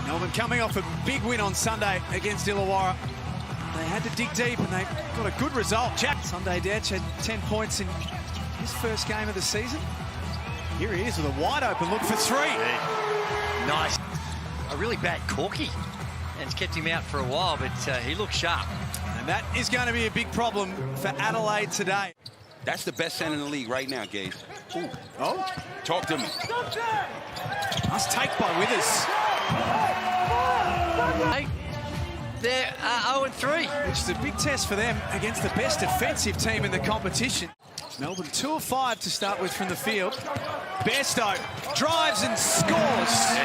Melbourne coming off a big win on Sunday against Illawarra. They had to dig deep and they got a good result. Jack Sunday Detch had 10 points in his first game of the season. Here he is with a wide open look for three. Yeah. Nice. A really bad corky. And it's kept him out for a while, but he looks sharp. And that is going to be a big problem for Adelaide today. That's the best center in the league right now, Gabe. Ooh. Oh, talk to me. Nice take by Withers. Hey, they're 0-3. Which is a big test for them against the best defensive team in the competition. Melbourne 2 of 5 to start with from the field. Bairstow drives and scores.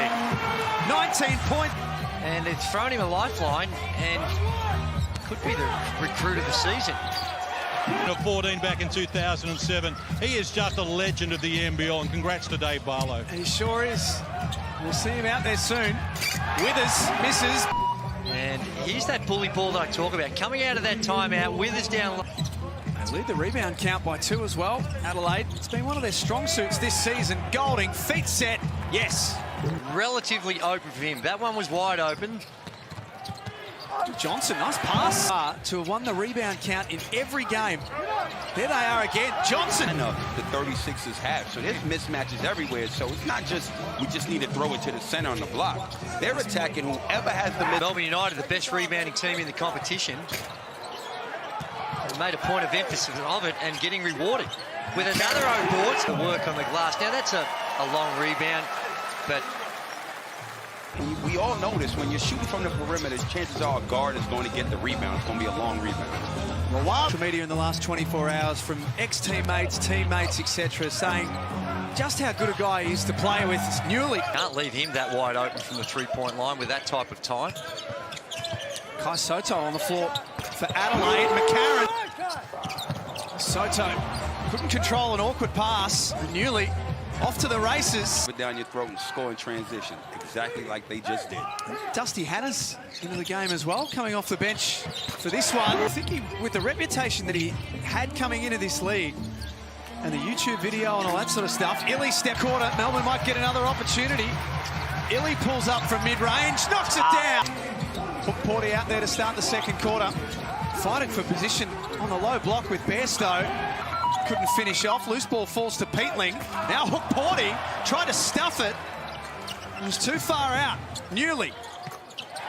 19 points. And it's thrown him a lifeline and could be the recruit of the season. 14 back in 2007. He is just a legend of the NBL, and congrats to Dave Barlow. He sure is. We'll see him out there soon. Withers misses. And here's that bully ball that I talk about. Coming out of that timeout, Withers down. They lead the rebound count by 2 as well. Adelaide, it's been one of their strong suits this season. Golding, feet set, yes. Relatively open for him. That one was wide open. Johnson, nice pass to have won the rebound count in every game. There they are again. Johnson. The 36ers have, so there's mismatches everywhere. So it's not just, we just need to throw it to the center on the block. They're attacking whoever has the middle. Melbourne United, the best rebounding team in the competition. They made a point of emphasis of it and getting rewarded with another own board to work on the glass. Now that's a long rebound, but we all know this. When you're shooting from the perimeter, chances are a guard is going to get the rebound. It's going to be a long rebound. Well, wild media in the last 24 hours from ex-teammates, teammates, etc., saying just how good a guy he is to play with. Newly. Can't leave him that wide open from the three-point line with that type of time. Kai Sotto on the floor for Adelaide. McCarron. Soto couldn't control an awkward pass. Newly off to the races. Put down your throat and score in transition, exactly like they just did. Dusty Hannes into the game as well, coming off the bench for this one. I think with the reputation that he had coming into this league and the YouTube video and all that sort of stuff, Illy step quarter. Melbourne might get another opportunity. Illy pulls up from mid-range, knocks it down. Hook Porty out there to start the second quarter. Fighting for position on the low block with Bairstow. Couldn't finish off. Loose ball falls to Peatling. Now Hook Porty tried to stuff it. It was too far out. Newly.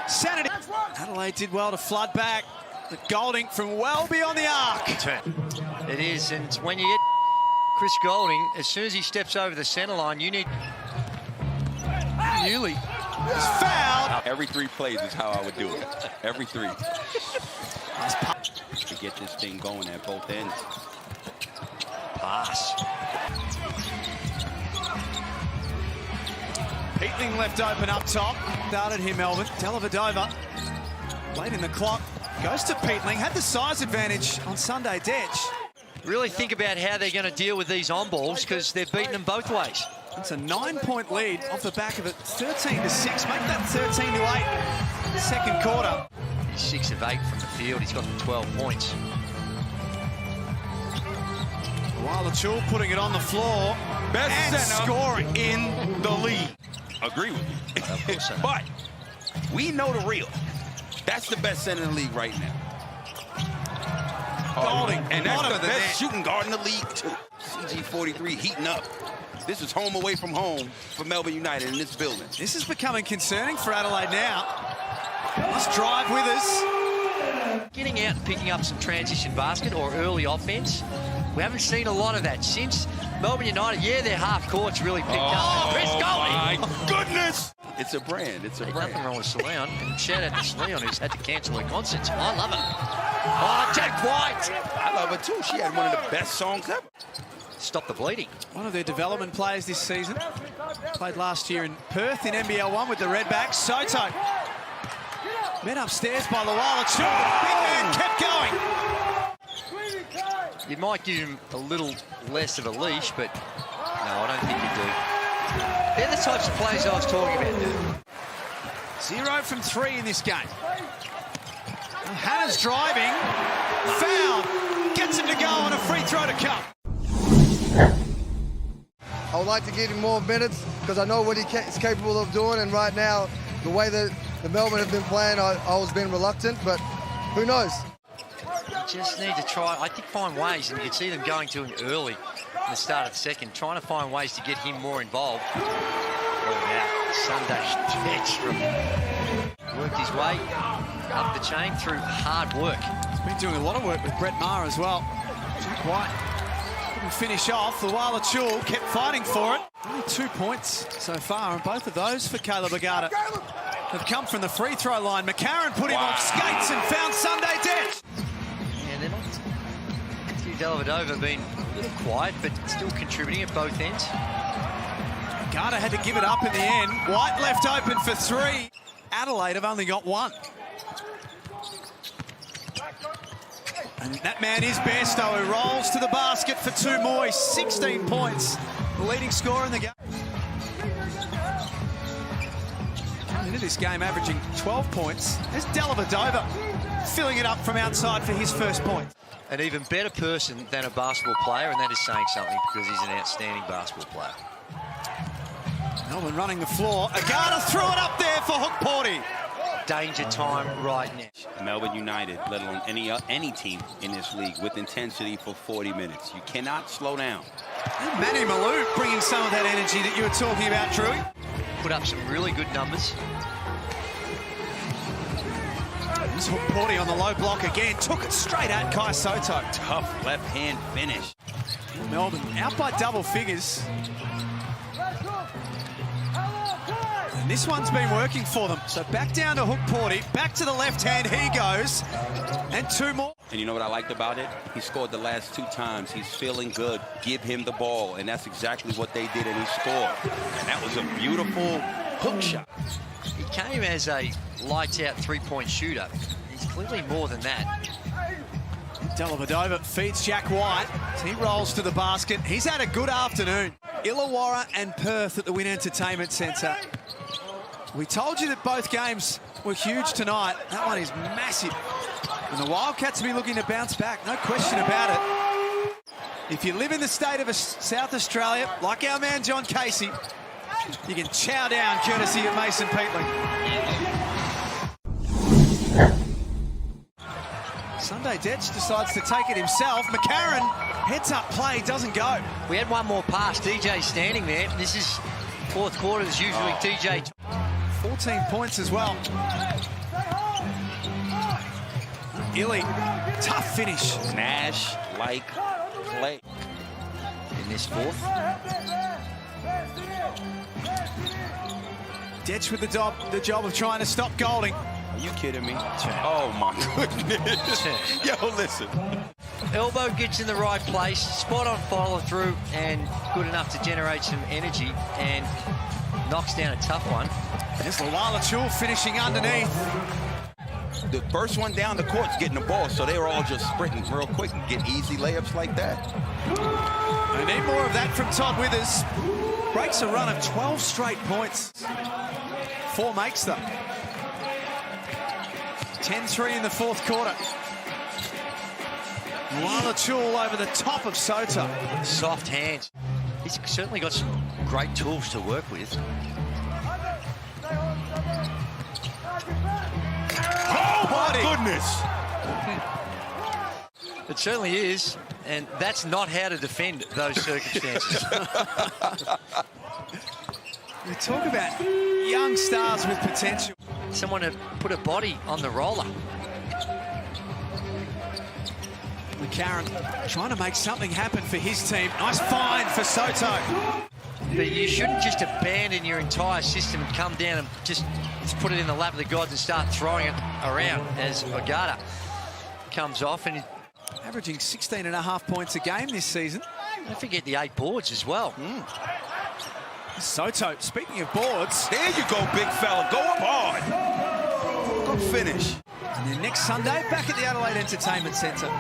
Sanity. Adelaide did well to flood back. But Golding from well beyond the arc. It is, and when you get Chris Golding, as soon as he steps over the centre line, you need... Newly is fouled. Every 3 plays is how I would do it. Every 3. To get this thing going at both ends. Pass. Peatling left open up top. Started here, Melbourne. Dellavedova. Late in the clock. Goes to Peatling. Had the size advantage on Sunday Detch. Really think about how they're going to deal with these on-balls because they're beating them both ways. It's a 9-point lead off the back of it. 13-6. Make that 13-8. Second quarter. He's 6 of 8 from the field. He's got 12 points. While Achul putting it on the floor. Best and center scoring in the league. Agree with you. Of course so. But we know the real. That's the best center in the league right now. Golding. And that's the Bottom of the best net. shooting guard in the league, too. CG43 heating up. This is home away from home for Melbourne United in this building. This is becoming concerning for Adelaide now. Nice drive with us. Getting out and picking up some transition basket or early offense. We haven't seen a lot of that since Melbourne United. Yeah, their half court's really picked up. Chris Golding. My goodness! It's a brand. It's a brand. Nothing wrong with Leon. And shout out to Leon, who's had to cancel her concerts. I love her. Oh, Jack White. I love her too. She had one of the best songs ever. Stop the bleeding. One of their development players this season. Played last year in Perth in NBL 1 with the Redbacks. Soto. Met upstairs by Lawala. Big man kept going. You might give him a little less of a leash, but no, I don't think you do. They're the types of players I was talking about. 0 from 3 in this game. Hannah's driving. Foul. Gets him to go on a free throw to come. I would like to give him more minutes because I know what he's capable of doing, and right now The way that the Melbourne have been playing, I was being reluctant, but who knows? You just need to try, I think, find ways, and you can see them going to him early in the start of the second, trying to find ways to get him more involved. Oh, now, Sunday catch from worked his way up the chain through hard work. He's been doing a lot of work with Brett Maher as well. Jack White couldn't finish off. The Wala Chul kept fighting for it. Only 2 points so far, and both of those for Caleb Agata have come from the free throw line. McCarron put him off skates and found Sunday Dent. Yeah, they're not. Matthew Dellavedova been a little quiet, but still contributing at both ends. Agata had to give it up in the end. White left open for 3. Adelaide have only got 1. And that man is Bairstow, who rolls to the basket for 2 more. He's 16 points, the leading scorer in the game. Coming into this game averaging 12 points. There's Dellavedova filling it up from outside for his first point. An even better person than a basketball player, and that is saying something because he's an outstanding basketball player. Melbourne running the floor. Agata threw it up there for Hook Porty. Danger time right now. Melbourne United, let alone any team in this league, with intensity for 40 minutes. You cannot slow down. And Manny Malou bringing some of that energy that you were talking about, Drewy. Put up some really good numbers. This Hook Porty on the low block again. Took it straight at Kai Sotto. Tough left-hand finish. Melbourne out by double figures. And this one's been working for them. So back down to Hook Porty, back to the left hand, he goes. And 2 more. And you know what I liked about it? He scored the last 2 times. He's feeling good. Give him the ball. And that's exactly what they did, and he scored. And that was a beautiful hook shot. He came as a lights-out three-point shooter. He's clearly more than that. Dellavedova feeds Jack White. He rolls to the basket. He's had a good afternoon. Illawarra and Perth at the Wynn Entertainment Centre. We told you that both games were huge tonight. That one is massive. And the Wildcats will be looking to bounce back, no question about it. If you live in the state of South Australia, like our man John Casey, you can chow down courtesy of Mason Peatling. Sunday Detch decides to take it himself. McCarron heads up play, doesn't go. We had one more pass. DJ's standing there. This is fourth quarter. There's usually DJ. 14 points as well. Illy, tough finish. Nash-like play. In this fourth. Detch with the job of trying to stop Golding. Are you kidding me? Oh, my goodness. Yo, listen. Elbow gets in the right place, spot on follow through, and good enough to generate some energy, and knocks down a tough one. There's Wala Chul finishing underneath. The first one down the court's getting the ball, so they were all just sprinting real quick and get easy layups like that. They need more of that from Todd Withers. Breaks a run of 12 straight points. 4 makes them. 10-3 in the fourth quarter. Wala Chul over the top of Sotto. Soft hands. He's certainly got some great tools to work with. Oh, my goodness! It certainly is, and that's not how to defend those circumstances. We talk about young stars with potential. Someone to put a body on the roller. McCarron trying to make something happen for his team. Nice find for Sotto. But you shouldn't just abandon your entire system and come down and just put it in the lap of the gods and start throwing it around as Agata comes off. And averaging 16.5 points a game this season. don't forget the 8 boards as well. Sotto, speaking of boards. There you go, big fella. Go up hard. Good finish. And then next Sunday, back at the Adelaide Entertainment Centre.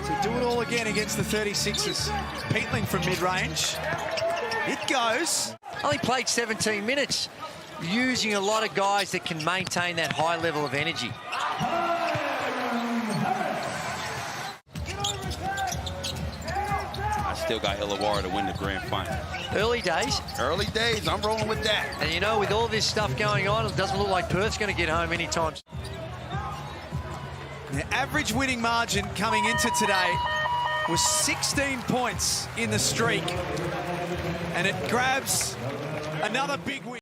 So do it all again against the 36ers. Peatling from mid-range. It goes. Only played 17 minutes, using a lot of guys that can maintain that high level of energy. I still got Illawarra to win the grand final. Early days. Early days, I'm rolling with that. And you know, with all this stuff going on, it doesn't look like Perth's going to get home anytime. The average winning margin coming into today was 16 points in the streak. And it grabs another big win.